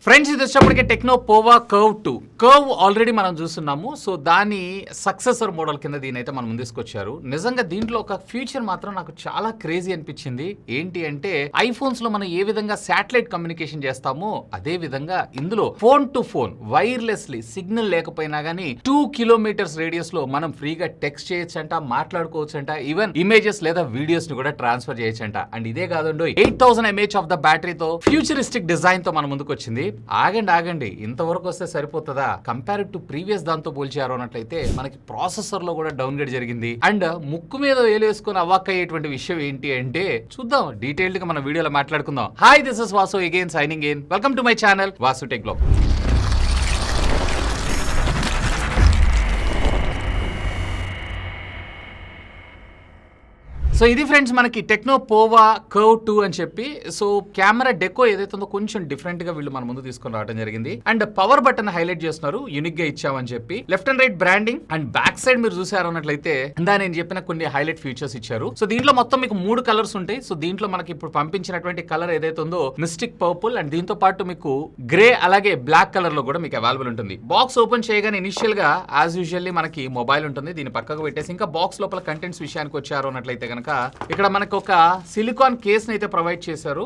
Friends ఇది వచ్చేప్పటికే techno పోవా curve 2 curve already మనం చూస్తున్నాము. సో దాని సక్సెసర్ మోడల్ కింద దీని అయితే మనం తీసుకొచ్చారు. నిజంగా దీంట్లో ఒక ఫ్యూచర్ మాత్రం నాకు చాలా క్రేజీ అనిపించింది. ఏంటి అంటే ఐఫోన్స్ లో మనం ఏ విధంగా శాటిలైట్ కమ్యూనికేషన్ చేస్తామో అదే విధంగా ఇందులో phone to phone wirelessly signal లేకపోయినా గానీ 2 కిలోమీటర్స్ రేడియస్ లో మనం ఫ్రీగా టెక్స్ట్ చేయొచ్చంట, మాట్లాడుకోవచ్చంట, ఈవెన్ ఇమేజెస్ లేదా వీడియోస్ ని కూడా ట్రాన్స్ఫర్ చేయొచ్చంట. అండ్ ఇదే కాదండి 8000 mAh ఆఫ్ ద బ్యాటరీతో ఫ్యూచరిస్టిక్ డిజైన్ తో మన ముందుకు వచ్చింది. ఆగండి ఇంతవరకు వస్తే సరిపోతుందా? కంపేర్ టు ప్రీవియస్ దాంతో పోల్చారు అన్నట్లయితే మనకి ప్రాసెసర్ లో కూడా డౌన్ గ్రేడ్ జరిగింది. అండ్ ముక్కు మీద వేలేసుకుని అవాక్ అయ్యేటువంటి విషయం ఏంటి అంటే చూద్దాం, డీటెయిల్డ్ గా మన వీడియోలో మాట్లాడుకుందాం. Hi, this is Vasu again signing in. Welcome to my channel Vasu tech blog. So ఇది ఫ్రెండ్స్ మనకి టెక్నో పోవా కర్వ్ 2 అని చెప్పి. సో కెమెరా డెకో ఏదైతే ఉందో కొంచెం డిఫరెంట్ గా వీళ్ళు మన ముందు తీసుకొని రావడం జరిగింది. అండ్ పవర్ బటన్ హైలైట్ చేస్తున్నారు, యూనిక్ గా ఇచ్చామని చెప్పి. Left and right branding and back side మీరు చూసారు అన్నట్లయితే ఇందా నేను చెప్పిన కొన్ని హైలైట్ ఫీచర్స్ ఇచ్చారు. సో దీంట్లో మొత్తం మీకు 3 కలర్స్ ఉంటాయి. సో దీంట్లో మనకి ఇప్పుడు పంపించినటువంటి కలర్ ఏదైతే ఉందో మిస్టిక్ పర్పుల్, అండ్ దీంతో పాటు మీకు గ్రే అలాగే బ్లాక్ కలర్ లో కూడా మీకు అవైలబుల్ ఉంటుంది. బాక్స్ ఓపెన్ చేయగానే ఇనిషియల్ గా యాజ్ యూజువల్లీ మనకి మొబైల్ ఉంటుంది. దీన్ని పక్కకు పెట్టేసి ఇంకా బాక్స్ లోపల కంటెంట్స్ విషయానికి వచ్చారు అన్నట్లయితే కనుక ఇక్కడ మనకు ఒక సిలికాన్ కేస్ ని అయితే ప్రొవైడ్ చేశారు.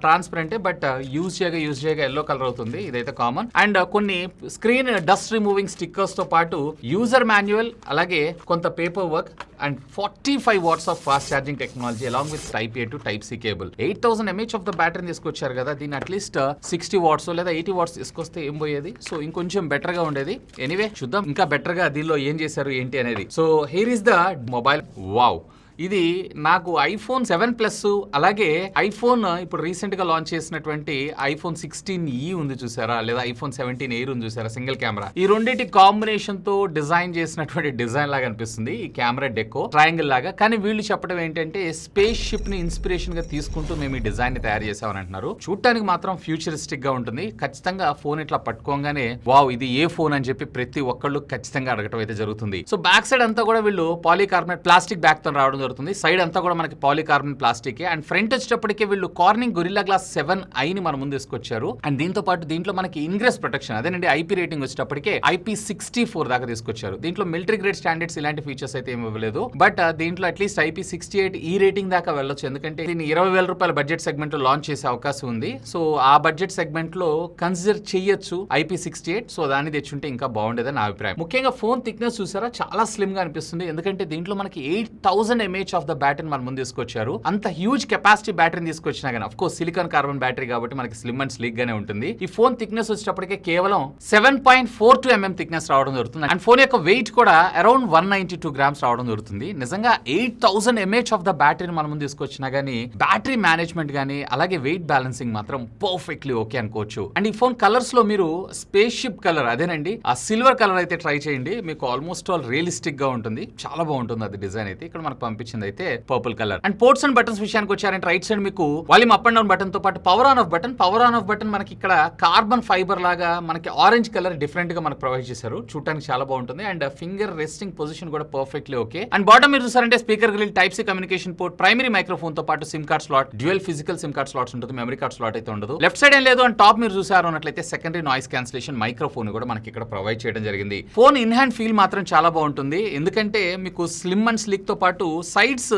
ట్రాన్స్పరెంట్ బట్ యూజ్ చేయగా ఎల్లో కలర్ అవుతుంది, ఇదైతే కామన్. అండ్ కొన్ని స్క్రీన్ డస్ట్ రిమూవింగ్ స్టిక్కర్స్ తో పాటు యూజర్ మాన్యువల్, అలాగే కొంత paper work and 45 watts of fast charging technology along with type A to type C cable. 8000 mAh of the battery తీసుకొచ్చారు కదా, దీన్ని అట్లీస్ట్ 60 వాట్స్ లేదా 80 వాట్స్ తీసుకొస్తే ఏం పోయేది. సో ఇంకొంచెం బెటర్ గా ఉండేది. ఎనీవే చూద్దాం ఇంకా బెటర్ గా దీనిలో ఏం చేశారు ఏంటి అనేది. So here is the mobile. Wow, ఇది నాకు ఐఫోన్ 7 ప్లస్ అలాగే ఐఫోన్ ఇప్పుడు రీసెంట్ గా లాంచ్ చేసినటువంటి ఐఫోన్ 16e ఉంది చూసారా, లేదా ఐఫోన్ 17 ఎయిర్ ఉంది చూసారా, సింగిల్ కెమెరా. ఈ రెండింటి కాంబినేషన్ తో డిజైన్ చేసినటువంటి డిజైన్ లాగా అనిపిస్తుంది ఈ కెమెరా డెకో, ట్రయాంగిల్ లాగా. కానీ వీళ్ళు చెప్పడం ఏంటంటే స్పేస్ షిప్ ని ఇన్స్పిరేషన్ గా తీసుకుంటూ మేము ఈ డిజైన్ ని తయారు చేసామని అంటున్నారు. చూడటానికి మాత్రం ఫ్యూచరిస్టిక్ గా ఉంటుంది. ఖచ్చితంగా ఫోన్ ఇట్లా పట్టుకోగానే వావ్ ఇది ఏ ఫోన్ అని చెప్పి ప్రతి ఒక్కళ్ళు ఖచ్చితంగా అడగటం అయితే జరుగుతుంది. సో బ్యాక్ సైడ్ అంతా కూడా వీళ్ళు పాలీకార్బోనేట్ ప్లాస్టిక్ బ్యాక్ తో రావడం జరుగుతుంది. సైడ్ అంతా కూడా మనకి పాలీకార్బోనేట్ ప్లాస్టిక్. అండ్ ఫ్రంట్ వచ్చేటప్పటికే వీళ్ళు కార్నింగ్ గొరిల్లా గ్లాస్ 7i ని మన ముందు తీసుకొచ్చారు. అండ్ దీంతో పాటు దీంట్లో మనకి ఇంగ్రెస్ ప్రొటెక్షన్ అదేనండి ఐపీ రేటింగ్ వచ్చేటప్పటికే IP64 దాకా తీసుకొచ్చారు. దీంట్లో మిలిటరీ గ్రేడ్ స్టాండర్డ్స్ ఇలాంటి ఫీచర్స్ అయితే ఏమి ఇవ్వలేదు. బట్ దీంట్లో అట్లీస్ట్ IP68 ఈ రేటింగ్ దాకా వెళ్ళొచ్చు, ఎందుకంటే దీన్ని 20,000 రూపాయల బడ్జెట్ సెగ్మెంట్ లో లాంచ్ చేసే అవకాశం ఉంది. సో ఆ బడ్జెట్ సెగ్మెంట్ లో కన్సిడర్ చేయొచ్చు IP68. సో దాన్ని తెచ్చుంటే ఇంకా బాగుండేదని నా అభిప్రాయం. ముఖ్యంగా ఫోన్ థిక్నెస్ చూసారా, చాలా స్లిమ్ గా అనిపిస్తుంది. ఎందుకంటే దీంట్లో మనకి 8000 mAh ఆఫ్ ద బ్యాటరీ మన ముందు తీసుకొచ్చారు. అంత హ్యూజ్ కెపాసిటీ బ్యాటరీని తీసుకొచ్చినా కానీ of course silicon carbon battery కాబట్టి మనకి స్లిమ్ అండ్ స్లీక్ గానే ఉంటుంది. ఈ ఫోన్ థిక్నెస్ వచ్చేటప్పటికే కేవలం 7.42 mm థిక్నెస్ రావడం జరుగుతుంది. అండ్ ఫోన్ యొక్క వెయిట్ కూడా అరౌండ్ 192 grams రావడం జరుగుతుంది. నిజంగా 8000 mAh ఆఫ్ ద బ్యాటరీని మన ముందు తీసుకొచ్చినా గానీ బ్యాటరీ మేనేజ్మెంట్ గానీ అలాగే వెయిట్ బ్యాలెన్సింగ్ మాత్రం పర్ఫెక్ట్లీ ఓకే అనుకోవచ్చు. అండ్ ఈ ఫోన్ కలర్స్ లో మీరు స్పేస్ షిప్ కలర్ అదేనండి ఆ సిల్వర్ కలర్ అయితే ట్రై చేయండి. మీకు ఆల్మోస్ట్ ఆల్ రియలిస్టిక్ గా ఉంటుంది, చాలా బాగుంటుంది అది డిజైన్ అయితే. ఇక్కడ మనకు పంపించింది అయితే purple colour. And ports and buttons విషయానికి వచ్చారంటే రైట్ సైడ్ మీకు volume up and down button తో పాటు పవర్ ఆన్ ఆఫ్ బటన్ మనకి ఇక్కడ కార్బన్ ఫైబర్ లాగా మనకి ఆరెంజ్ కలర్ డిఫరెంట్ గా మనకు ప్రొవైడ్ చేశారు. చూడటానికి చాలా బాగుంటుంది. అండ్ ఫింగర్ రెస్టింగ్ పొజిషన్ కూడా పర్ఫెక్ట్లీ ఓకే. అండ్ బాటమ్ మీరు చూసారంటే speaker grille, type C communication port, primary microphone తో పాటు SIM card slot, dual physical SIM card slots ఉంటుంది, మెమరీ కార్డ్ స్లాట్ అయితే ఉండదు. లెఫ్ట్ సైడ్ ఏం లేదు. అండ్ టాప్ మీరు చూసారు అన్నట్లయితే సెకండరీ నాయిస్ క్యాన్సిలేషన్ మైక్రోఫోన్ కూడా మనకి ఇక్కడ ప్రొవైడ్ చేయడం జరిగింది. ఫోన్ ఇన్ హ్యాండ్ ఫీల్ మాత్రం చాలా బాగుంటుంది. ఎందుకంటే మీకు స్లిమ్ అండ్ స్లిక్ తో పాటు సైడ్స్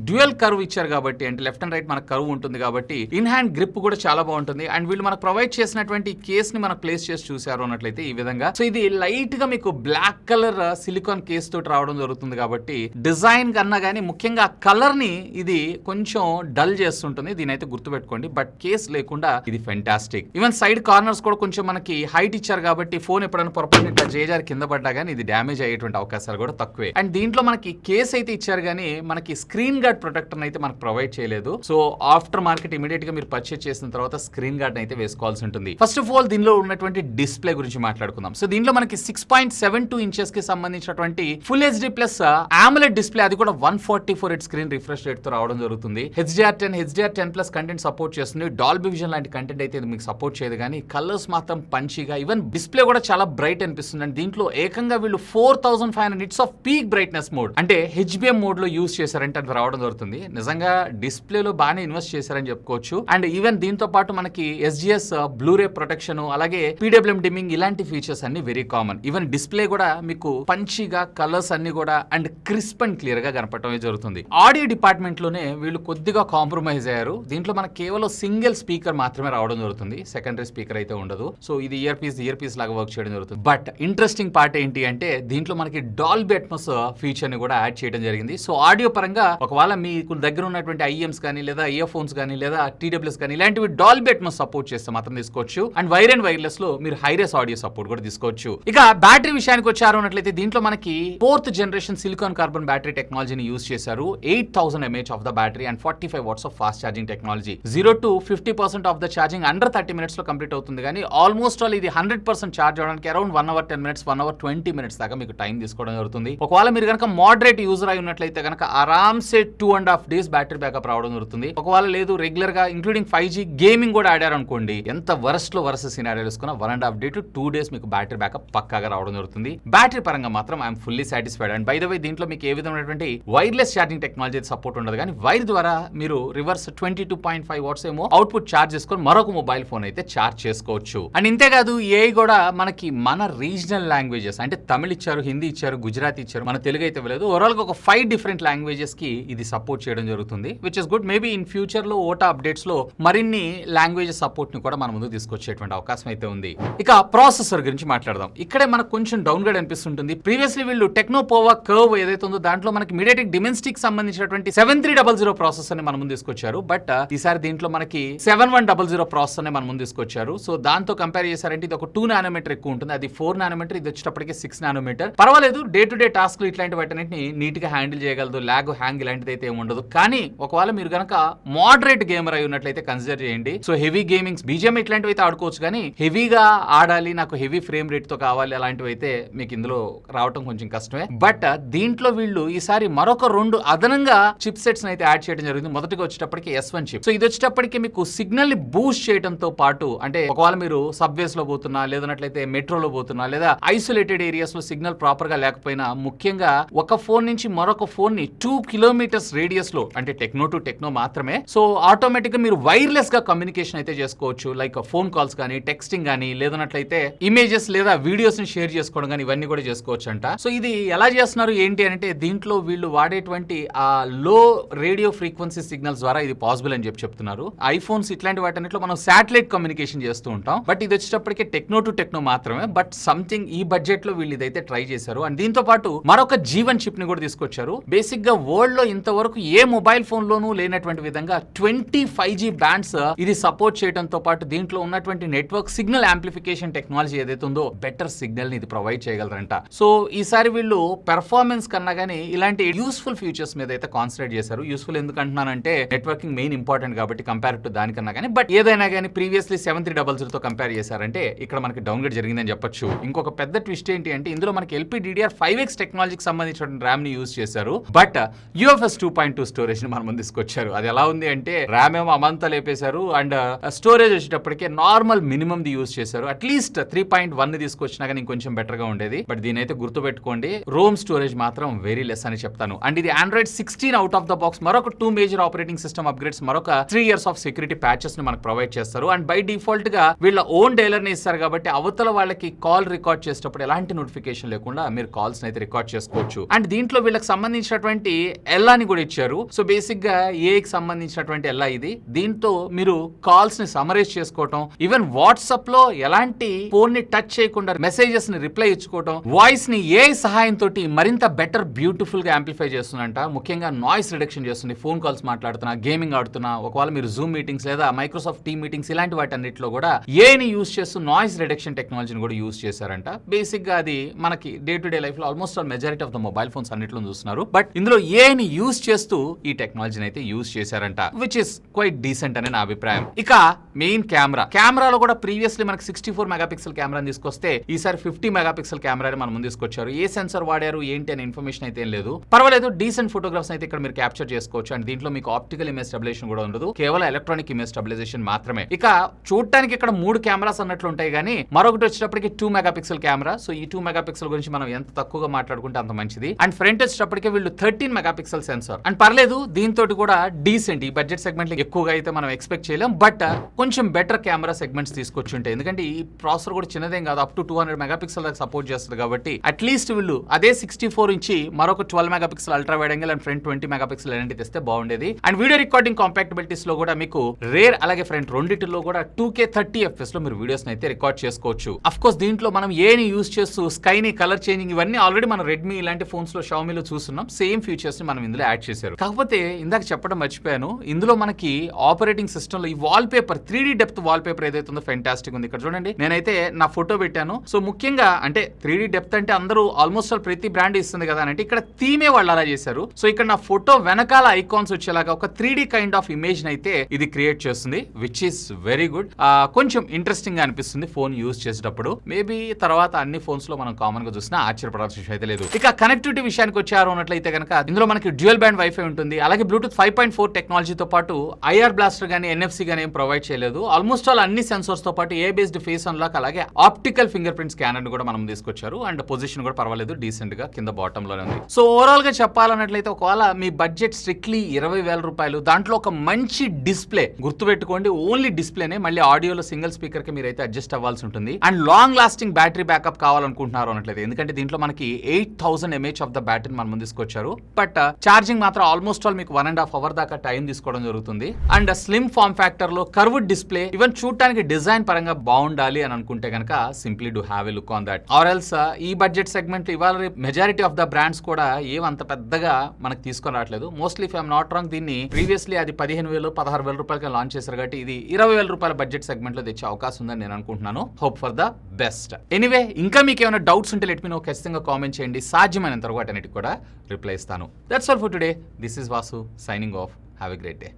డ్యూయల్ కర్వ్ ఇచ్చారు కాబట్టి, అంటే లెఫ్ట్ అండ్ రైట్ మనకు కర్వ్ ఉంటుంది కాబట్టి ఇన్ హ్యాండ్ గ్రిప్ కూడా చాలా బాగుంటుంది. అండ్ వీళ్ళు మనకు ప్రొవైడ్ చేసినటువంటి కేస్ ని మనకు ప్లేస్ చేసి చూసారు అన్నట్లయితే ఈ విధంగా. సో ఇది లైట్ గా మీకు బ్లాక్ కలర్ సిలికాన్ కేస్ తోటి రావడం జరుగుతుంది కాబట్టి డిజైన్ కన్నా గానీ ముఖ్యంగా కలర్ ని ఇది కొంచెం డల్ చేస్తుంటుంది. దీని అయితే గుర్తుపెట్టుకోండి. బట్ కేస్ లేకుండా ఇది ఫెంటాస్టిక్. ఈవెన్ సైడ్ కార్నర్స్ కూడా కొంచెం మనకి హైట్ ఇచ్చారు కాబట్టి ఫోన్ ఎప్పుడైనా పొరపాటు ఇట్లా జేజార్ కింద పడ్డా గానీ ఇది డ్యామేజ్ అయ్యేటువంటి అవకాశాలు కూడా తక్కువే. అండ్ దీంట్లో మనకి కేస్ అయితే ఇచ్చారు కానీ మనకి స్క్రీన్ గార్డ్ ప్రొటెక్టర్ అయితే మనకు ప్రొవైడ్ చేయలేదు. సో ఆఫ్టర్ మార్కెట్ ఇమీడియట్ గా మీరు పర్చేస్ చేసిన తర్వాత స్క్రీన్ గార్డ్ అయితే వేసుకోవాల్సి ఉంటుంది. ఫస్ట్ ఆఫ్ ఆల్ దీనిలో ఉన్నటువంటి డిస్ప్లే గురించి మాట్లాడుకుందాం. సో దీంట్లో మనకి 6.72 inches కి సంబంధించినటువంటి full HD plus AMOLED display, అది కూడా 144 స్క్రీన్ రిఫ్రెష్ రేట్ తో రావడం జరుగుతుంది. HDR10+ కంటెంట్ సపోర్ట్ చేస్తుంది. డాల్బీ విజన్ లాంటి కంటెంట్ అయితే మీకు సపోర్ట్ చేయదు, కానీ కలర్స్ మాత్రం పంచిగా, ఈవెన్ డిస్ప్లే కూడా చాలా బ్రైట్ అనిపిస్తుంది. అండ్ దీంట్లో ఏకంగా వీళ్ళు 4500 nits off peak brightness mode అంటే HBM మోడ్ లో యూజ్ యూస్ చేశారంటే అది రావడం జరుగుతుంది. నిజంగా డిస్ప్లేలో బాగానే ఇన్వెస్ట్ చేశారని చెప్పుకోవచ్చు. అండ్ ఈవెన్ దీంతో పాటు మనకి SGS బ్లూరే ప్రొటెక్షన్ అలాగే PWM డిమ్మింగ్ ఇలాంటి ఫీచర్స్ అన్ని వెరీ కామన్. ఈవెన్ డిస్ప్లే కూడా మీకు పంచిగా కలర్స్ అన్ని కూడా అండ్ క్రిస్ప్ అండ్ క్లియర్ గా కనపడటమే జరుగుతుంది. ఆడియో డిపార్ట్మెంట్ లోనే వీళ్ళు కొద్దిగా కాంప్రమైజ్ అయ్యారు. దీంట్లో మనకు కేవలం సింగిల్ స్పీకర్ మాత్రమే రావడం జరుగుతుంది, సెకండరీ స్పీకర్ అయితే ఉండదు. సో ఇది ఇయర్ పీస్ లాగా వర్క్ చేయడం జరుగుతుంది. బట్ ఇంట్రెస్టింగ్ పార్ట్ ఏంటి అంటే దీంట్లో మనకి డాల్బీ అట్మాస్ ఫీచర్ ని కూడా యాడ్ చేయడం జరిగింది. సో ఆడియో పరంగా ఒకవేళ మీకు దగ్గర ఉన్నటువంటి IEMs కానీ లేదా ఇయర్ ఫోన్స్ కానీ లేదా TWS కానీ ఇలాంటివి డాల్బీ అట్మాస్ సపోర్ట్ చేస్తే మాత్రం తీసుకోవచ్చు. అండ్ వైర్ అండ్ వైర్లెస్ లో మీరు హైరెస్ ఆడియో సపోర్ట్ కూడా తీసుకోవచ్చు. ఇక బ్యాటరీ విషయానికి వచ్చారు అన్నట్లయితే దీంట్లో మనకి 4th generation silicon carbon battery టెక్నాలజీని యూస్ చేశారు. 8000 mAh of the battery and 45 watts of fast charging technology. 0 to 50% of the charging under 30 minutes లో కంప్లీట్ అవుతుంది. కానీ ఆల్మోస్ట్ ఆల్ ఇది 100% ఛార్జ్ అవడానికి around 1 hour 10 minutes 1 hour 20 minutes దాకా మీకు time తీసుకోవడం జరుగుతుంది. ఒకవేళ మీరు కనుక మోడరేట్ యూజర్ అయి ఉన్నట్లయితే కనుక ఆరామ్సే 2.5 days బ్యాటరీ బ్యాకప్ రావడం జరుగుతుంది. ఒకవేళ లేదు రెగ్యులర్ గా ఇంక్లూడింగ్ 5G గేమింగ్ కూడా ఆడారు అనుకోండి, ఎంత వరస్ట్ లో వరస్ట్ సినారియో తీసుకున్నా 1.5 day to 2 days మీకు బ్యాటరీ బ్యాకప్ పక్కాగా రావడం జరుగుతుంది. బ్యాటరీ పరంగా మాత్రం I'm fully satisfied. And by the way దీంట్లో మీకు ఏ విధమైనటువంటి వైర్లెస్ ఛార్జింగ్ టెక్నాలజీ సపోర్ట్ ఉండదు, కానీ వైర్ ద్వారా మీరు రివర్స్ 22.5 watts ఏమో అవుట్పుట్ ఛార్జ్ చేసుకొని మరొక మొబైల్ ఫోన్ అయితే ఛార్జ్ చేసుకోవచ్చు. అండ్ ఇంతేకాదు AI కూడా మనకి మన రీజనల్ లాంగ్వేజెస్ అంటే తమిళ్ ఇచ్చారు, హిందీ ఇచ్చారు, గుజరాతీ ఇచ్చారు, మన తెలుగు అయితే లేదు. ఓవరాల్ గా ఒక 5 different లాంగ్వేజెస్ కి ఇది సపోర్ట్ చేయడం జరుగుతుంది, which is good. Maybe in future లో ఓటా అప్డేట్స్ లో మరిన్ని లాంగ్వేజెస్ సపోర్ట్ ని కూడా మన ముందు తీసుకొచ్చేటువంటి అవకాశం అయితే ఉంది. ఇక ప్రాసెసర్ గురించి మాట్లాడదాం. ఇక్కడే మనకు కొంచెం డౌన్ గ్రేడ్ అనిపిస్తుంటుంది. ప్రీవియస్లీ వీళ్ళు టెక్నోపోవా కర్వ్ ఏదైతే ఉందో దాంట్లో మనకి మీడియాటెక్ డిమెన్సిటీకి సంబంధించినటువంటి 7300 ప్రాసెసర్ ని మన ముందు తీసుకొచ్చారు. బట్ ఈసారి దీంట్లో మనకి 7100 ప్రాసెసర్ ని మన ముందు తీసుకొచ్చారు. సో దాంతో కంపేర్ చేశారంటే ఇది ఒక 2 nanometer ఎక్కువ ఉంటుంది, అది 4 nanometer, ఇది వచ్చేటప్పటికి 6 nanometer. పర్వాలేదు, డే టు డే టాస్క్లు ఇట్లాంటి వాటిని నీట్ గా హ్యాండిల్ చేయగలదు, లాగ్ హ్యాంగ్ ఇలాంటిది అయితే ఏమి ఉండదు. కానీ ఒకవేళ మీరు కనుక మోడరేట్ గేమర్ అయి ఉన్నట్లయితే కన్సిడర్ చేయండి. సో హెవీ గేమింగ్స్ BGM ఇట్లాంటివి అయితే ఆడుకోవచ్చు, కానీ హెవీగా ఆడాలి, నాకు హెవీ ఫ్రేమ్ రేట్ తో కావాలి అలాంటివి అయితే మీకు ఇందులో రావటం కొంచెం కష్టమే. బట్ దీంట్లో వీళ్ళు ఈసారి మరొక 2 అదనంగా చిప్ సెట్స్ అయితే యాడ్ చేయడం జరిగింది. మొదటిగా వచ్చేటప్పటికి S1 చిప్. సో ఇది వచ్చేటప్పటికి మీకు సిగ్నల్ ని బూస్ట్ చేయడంతో పాటు, అంటే ఒకవేళ మీరు సబ్వేస్ లో పోతున్నా, లేదన్నట్లయితే మెట్రోలో పోతున్నా, లేదా ఐసోలేటెడ్ ఏరియాస్ లో సిగ్నల్ ప్రాపర్ గా లేకపోయినా, ముఖ్యంగా ఒక ఫోన్ నుంచి మరొక ఫోన్ ని 2 kilometers రేడియస్ లో, అంటే టెక్నో టు టెక్నో మాత్రమే, సో ఆటోమేటిక్ గా మీరు వైర్లెస్ గా కమ్యూనికేషన్ అయితే చేసుకోవచ్చు. లైక్ ఫోన్ కాల్స్ కానీ, టెక్స్టింగ్ కానీ, లేదన్నట్లయితే ఇమేజెస్ లేదా వీడియోస్ ని షేర్ చేసుకోవడం కానీ, ఇవన్నీ కూడా చేసుకోవచ్చు అంట. సో ఇది ఎలా చేస్తున్నారు ఏంటి అంటే దీంట్లో వీళ్ళు వాడేటువంటి ఆ లో రేడియో ఫ్రీక్వెన్సీ సిగ్నల్స్ ద్వారా ఇది పాసిబుల్ అని చెప్తున్నారు. ఐఫోన్స్ ఇట్లాంటి వాటిలో మనం శాటిలైట్ కమ్యూనికేషన్ చేస్తూ ఉంటాం, బట్ ఇది వచ్చేటప్పటికి టెక్నో టు టెక్నో మాత్రమే. బట్ సంథింగ్ ఈ బడ్జెట్ లో వీళ్ళు ఇదైతే ట్రై చేశారు. అండ్ దీంతో పాటు మరొక G1 చిప్ ని కూడా తీసుకొచ్చారు. బేసిక్ గా వరల్డ్ లో ఇంతవరకు ఏ మొబైల్ ఫోన్ లోనూ లేనటువంటి విధంగా 25G బ్యాండ్స్ ఇది సపోర్ట్ చేయడంతో పాటు దీంట్లో ఉన్నటువంటి నెట్వర్క్ సిగ్నల్ యాంప్లిఫికేషన్ టెక్నాలజీ ఏదైతే ఉందో బెటర్ సిగ్నల్ ని ఇది ప్రొవైడ్ చేయగలరంట. సో ఈసారి వీళ్ళు పెర్ఫార్మెన్స్ కన్నా గానీ ఇలాంటి యూస్ఫుల్ ఫీచర్స్ మీద అయితే కాన్సన్ట్రేట్ చేశారు. యూస్ఫుల్ ఎందుకు అంటున్నానంటే నెట్వర్కింగ్ మెయిన్ ఇంపార్టెంట్ కాబట్టి కంపేర్ టు దానికన్నా కానీ. బట్ ఏదైనా కానీ ప్రీవియస్లీ 7300 తో కంపేర్ చేశారంటే ఇక్కడ మనకి డౌన్ గ్రేడ్ జరిగిందని చెప్పొచ్చు. ఇంకొక పెద్ద ట్విస్ట్ ఏంటి అంటే ఇందులో మనకి LPDDR5X టెక్నాలజీకి సంబంధించిన ర్యామ్ ని యూస్ చేశారు. బట్ UFS 2.2 స్టోరేజ్ ని మన ముందు తీసుకొచ్చారు. అది ఎలా ఉంది అంటే ర్యామ్ ఏమో అమంతా లేపేశారు, అండ్ స్టోరేజ్ వచ్చేటప్పటికే నార్మల్ మినిమం ది యూస్ చేశారు. అట్లీస్ట్ 3.1 ని తీసుకొచ్చినా కానీ ఇంకొంచెం బెటర్ గా ఉండేది. బట్ దీని అయితే గుర్తుపెట్టుకోండి, రోమ్ స్టోరేజ్ మాత్రం వెరీ లెస్ అని చెప్తాను. అండ్ ఇది Android 16 out of the box, మరొక 2 మేజర్ ఆపరేటింగ్ సిస్టమ్ అప్గ్రేడ్స్, మరొక 3 years ఆఫ్ సెక్యూరిటీ ప్యాచెస్ ని మనకు ప్రొవైడ్ చేస్తారు. అండ్ బై డిఫాల్ట్ గా వీళ్ళ ఓన్ డైలర్ ని ఇస్తారు కాబట్టి అవతల వాళ్ళకి కాల్ రికార్డ్ చేసేటప్పుడు ఎలాంటి నోటిఫికేషన్ లేకుండా మీరు కాల్స్ అయితే రికార్డ్ చేసుకోవచ్చు. అండ్ దీంట్లో వీళ్ళకి సంబంధించినటువంటి ఎల్లా ని కూడా ఇచ్చారు. సో బేసిక్ గా ఏకి సంబంధించినటువంటి ఎల్లా ఇది. దీంతో మీరు కాల్స్ ని సమరైజ్ చేసుకోవటం, ఈవెన్ వాట్సాప్ లో ఎలాంటి ఫోన్ ని టచ్ చేయకుండా మెసేజెస్ ని రిప్లై ఇచ్చుకోవటం, వాయిస్ ని ఏ సహాయంతో మరింత బెటర్ బ్యూటిఫుల్ గా యాంప్లిఫై చేస్తుందంట. ముఖ్యంగా నాయిస్ రిడక్షన్ చేస్తుంది. ఫోన్ కాల్స్ మాట్లాడుతున్నా, గేమింగ్ ఆడుతున్నా, ఒకవేళ మీరు జూమ్ మీటింగ్స్ లేదా మైక్రోసాఫ్ట్ టీమ్ మీటింగ్స్ ఇలాంటి వాటన్నిటిలో కూడా ఏని యూస్ చేస్తూ నాయిస్ రిడక్షన్ టెక్నాలజీని కూడా యూస్ చేశారంట. బేసిక్ గా అది మనకి డే టు డే లైఫ్ లో almost all majority of the mobile phones అన్నిట్లో చూస్తున్నారు. బట్ ఇందులో ఏని యూస్ చేస్తూ ఈ టెక్నాలజీని అయితే యూస్ చేశారంట, విచ్ ఇస్ క్వైట్ డీసెంట్ అని నా అభిప్రాయం. ఇక మెయిన్ కెమెరాలో కూడా ప్రీవియస్లీ మనకి 64 మెగాపిక్సెల్ కెమెరాని తీసుకొస్తే ఈసారి 50 మెగాపిక్సెల్ కెమెరాని మనం ముందు తీసుకొచ్చారు. ఏ సెన్సర్ వాడారు ఏంటి అనే ఇన్ఫర్మేషన్ అయితే ఏం లేదు. పర్వాలేదు, డీసెంట్ ఫోటోగ్రాఫ్స్ అయితే ఇక్కడ మీరు క్యాప్చర్ చేసుకోవచ్చు. అండ్ దీంట్లో మీకు ఆప్టికల్ ఇమేజ్ స్టెబిలైజేషన్ కూడా ఉండదు, కేవలం ఎలక్ట్రానిక్ ఇమేజ్ స్టెబిలైజేషన్ మాత్రమే. ఇక చూడటానికి ఇక్కడ 3 కెమెరాస్ అన్నట్లు ఉంటాయి, కానీ మరొకటి వచ్చేటప్పటికి 2 మెగాపిక్సెల్ కెమెరా. సో ఈ 2 మెగాపిక్సెల్ గురించి మనం ఎంత తక్కువగా మాట్లాడుకుంటే అంత మంచిది. అండ్ ఫ్రంట్ వచ్చేటప్పటికి వీళ్ళు 13 మెగాపిక్సెల్ సెన్సార్. అండ్ పర్లేదు, దీంతో కూడా డీసెంట్ ఈ బడ్జెట్ సెగ్మెంట్ లో ఎక్కువగా అయితే మనం ఎక్స్పెక్ట్ చేయలేం. బట్ కొంచెం బెటర్ కెమెరా సెగ్మెంట్స్ తీసుకొచ్చి ఉంటాయి. ఎందుకంటే ఈ ప్రాసెసర్ కూడా చిన్నదేం కాదు, అప్ టు 200 మెగాపిక్సెల్ దాకా సపోర్ట్ చేస్తుంది. కాబట్టి అట్లీస్ట్ వీళ్ళు అదే 64 ఇంచి మరొక 12 megapixel ultra wide angle and front 20 megapixel అనేది తెస్తే బాగుండేది. అండ్ వీడియో రికార్డింగ్ కాంపాక్టబిలిటీస్ లో కూడా మీకు రేర్ అలాగే ఫ్రంట్ రెండింటిలో కూడా 2K 30 FPS లో మీరు వీడియోస్ అయితే రికార్డ్ చేసుకోవచ్చు. అఫ్ కోర్స్ దీంట్లో మనం ఏని యూజ్ చేస్తూ స్కైని కలర్ చేంజింగ్ ఇవన్నీ ఆల్రెడీ మనం రెడ్మీ ఇలాంటి ఫోన్స్ లో షామీలో చూస్తున్నాం. సేమ్ ఫీచర్స్ ని మనం ఇందులో యాడ్ చేశారు. కాకపోతే ఇందాక చెప్పడం మర్చిపోయాను, ఇందులో మనకి ఆపరేటింగ్ సిస్టమ్ లో ఈ wall paper 3D depth wall paper ఏదైతే ఉందో ఫెంటాస్టిక్ ఉంది. ఇక్కడ చూడండి, నేనైతే నా ఫోటో పెట్టాను. సో ముఖ్యంగా అంటే 3D డెప్త్ అంటే అందరూ ఆల్మోస్ట్ ప్రతి బ్రాండ్ ఇస్తుంది కదా అంటే ఇక్కడ థీమే వాళ్ళు అలా చేశారు. సో ఇక్కడ నా ఫోటో వెనకాల ఐకాన్స్ వచ్చేలాగా ఒక 3D కైండ్ ఆఫ్ ఇమేజ్ అయితే ఇది క్రియేట్ చేస్తుంది, విచ్ ఈస్ వెరీ గుడ్. కొంచెం ఇంట్రెస్టింగ్ గా అనిపిస్తుంది ఫోన్ యూజ్ చేసేటప్పుడు. మేబీ తర్వాత అన్ని ఫోన్స్ లో మనం కామన్ గా చూసినా ఆశ్చర్యపడాల్సిన విషయం అయితే లేదు. ఇక కనెక్టివిటీ విషయానికి వచ్చారు అన్నట్లయితే కనుక ఇందులో మనకి డ్యూయల్ బ్యాండ్ వైఫై ఉంటుంది. అలాగే బ్లూటూత్ 5.4 టెక్నాలజీతో పాటు ఐఆర్ బ్లాస్టర్ గానీ NFC గానీ ఏం ప్రొవైడ్ చేయలేదు. ఆల్మోస్ట్ ఆల్ అన్ని సెన్సర్స్ తో పాటు ఏ బేస్డ్ ఫేస్ అన్లాక్ అలాగే ఆప్టికల్ ఫింగర్ ప్రింట్ స్కానర్ కూడా మనం తీసుకొచ్చారు. అండ్ పొజిషన్ కూడా పర్వాలేదు, డీసెంట్ గా కింద బాటమ్ లోనే ఉంది. సో ఓవరాల్ గా చెప్పాలన్నట్లయితే ఒకవేళ మీ బడ్జెట్ స్ట్రిక్ట్లీ 20,000 రూపాయలు, దాంట్లో ఒక మంచి డిస్ప్లే, గుర్తుపెట్టుకోండి ఓన్లీ డిస్ప్లేనే, మళ్ళీ ఆడియోలో సింగిల్ స్పీకర్ కి మీరైతే అడ్జస్ట్ అవ్వాల్సి ఉంటుంది. And long lasting battery backup కావాలనుకుంటున్నారు అన్నట్లయితే, ఎందుకంటే దీంట్లో మనకి 8000 mAh ఆఫ్ ద బ్యాటరీ మనం ముందు తీసుకొచ్చారు. బట్ ఛార్జింగ్ మాత్రం ఆల్మోస్ట్ ఆల్ మీకు 1.5 hour దాకా టైం తీసుకోవడం జరుగుతుంది. అండ్ స్లిమ్ ఫార్మ్ ఫ్యాక్టర్ లో కర్వ్డ్ డిస్ప్లే, ఈవెన్ చూడటానికి డిజైన్ పరంగా బాగుండాలి అని అనుకుంటే కనుక simply do have a look on that. Or else ఈ బడ్జెట్ సెగ్మెంట్ ఇవాళ మెజారిటీ ఆఫ్ ద బ్రాండ్స్ కూడా ఏమంత పెద్దగా మనకు తీసుకొని రావట్లేదు. Mostly if I'm not wrong దీన్ని ప్రీవియస్లీ అది 15,000 16,000 రూపాయలకి లాంచ్ చేశారు. కాబట్టి ఇది 20,000 రూపాయల బడ్జెట్ సెగ్మెంట్ లో తెచ్చే అవకాశం ఉందని నేను అనుకుంటున్నాను. Hope for the best. Anyway, ఇంకా మీకు ఏమైనా డౌట్స్ ఉంటే లెట్ మీ నో, ఖచ్చితంగా కామెంట్ చేయండి. సాధ్యమైనంత వరకు వాటన్నిటికి కూడా రిప్లై ఇస్తాను. That's all for today. This is Vasu signing off. Have a great day.